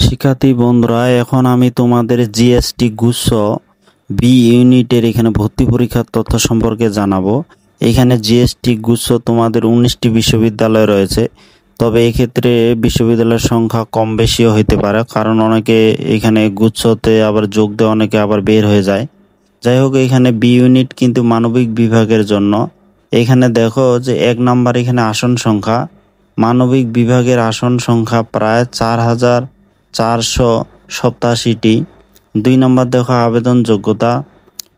শিক্ষার্থী বন্ধুরা, এখন আমি তোমাদের জিএসটি গুচ্ছ বি ইউনিটের এখানে ভর্তি পরীক্ষার তথ্য সম্পর্কে জানাবো। এখানে জিএসটি গুচ্ছ তোমাদের 19টি বিশ্ববিদ্যালয় রয়েছে, তবে এক্ষেত্রে বিশ্ববিদ্যালয়ের সংখ্যা কম বেশিও হইতে পারে, কারণ অনেকে এখানে গুচ্ছতে আবার যোগ দেয়, অনেকে আবার বের হয়ে যায়। যাই হোক, এখানে বি ইউনিট কিন্তু মানবিক বিভাগের জন্য। এখানে দেখো যে 1 নাম্বার এখানে আসন সংখ্যা, মানবিক বিভাগের আসন সংখ্যা প্রায় 4,487টি। 2 নম্বর দেখো আবেদন যোগ্যতা,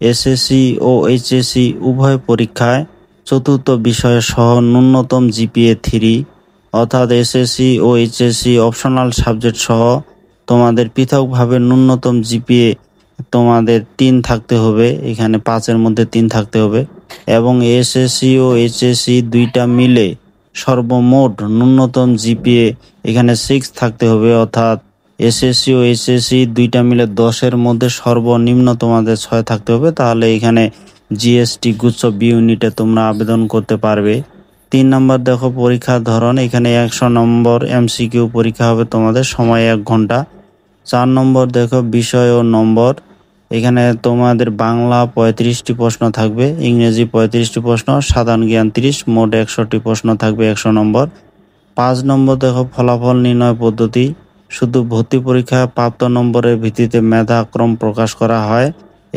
এসএসসি ও এইচএসসি উভয় পরীক্ষায় চতুর্থ বিষয় সহ ন্যূনতম জিপিএ 3, অর্থাৎ এসএসসি ও এইচএসসি অপশনাল সাবজেক্ট সহ তোমাদের পৃথকভাবে ন্যূনতম জিপিএ তোমাদের 3 থাকতে হবে, এখানে 5-এর মধ্যে 3 থাকতে হবে। এবং এসএসসি ও এইচএসসি দুইটা মিলে সর্বমোট ন্যূনতম জিপিএ এখানে 6 থাকতে হবে, অর্থাৎ এসএসসি ও এইচএসসি দুইটা মিলে 10-এর মধ্যে সর্বনিম্ন তোমাদের 6 থাকতে হবে, তাহলে এখানে জিএসটি গুচ্ছ বি ইউনিটে তোমরা আবেদন করতে পারবে। 3 নম্বর দেখো পরীক্ষার ধরন, এখানে 100 নম্বর এমসিকিউ পরীক্ষা হবে, তোমাদের সময় 1 ঘন্টা। 4 নম্বর দেখো বিষয় ও নম্বর, এখানে তোমাদের বাংলা 35টি প্রশ্ন থাকবে, ইংরেজি 35টি প্রশ্ন, সাধারণ জ্ঞান 30, মোট 100টি প্রশ্ন থাকবে, 100 নম্বর। 5 নম্বর দেখো ফলাফল নির্ণয় পদ্ধতি, শুধু ভর্তি পরীক্ষায় প্রাপ্ত নম্বরের ভিত্তিতে মেধাক্রম প্রকাশ করা হয়।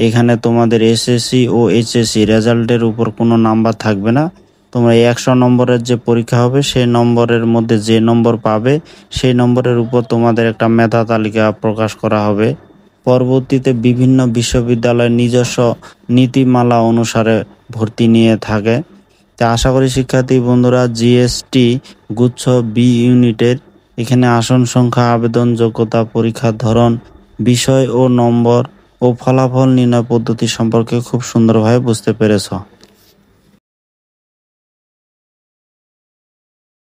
এখানে তোমাদের এসএসসি ও এইচএসসি রেজাল্টের উপর কোনো নাম্বার থাকবে না। তোমরা 100 নম্বরের যে পরীক্ষা হবে সেই নম্বরের মধ্যে যে নম্বর পাবে সেই নম্বরের উপর তোমাদের একটা মেধা তালিকা প্রকাশ করা হবে। পরবর্তীতে বিভিন্ন বিশ্ববিদ্যালয়ের নিজস্ব নীতিমালা অনুসারে ভর্তি নিয়ে থাকে। তা আশা করি শিক্ষার্থী বন্ধুরা, জিএসটি গুচ্ছ বি ইউনিটের এখানে আসন সংখ্যা, আবেদন যোগ্যতা, পরীক্ষার ধরন, বিষয় ও নম্বর ও ফলাফল নির্ণয় পদ্ধতি সম্পর্কে খুব সুন্দরভাবে বুঝতে পেরেছ।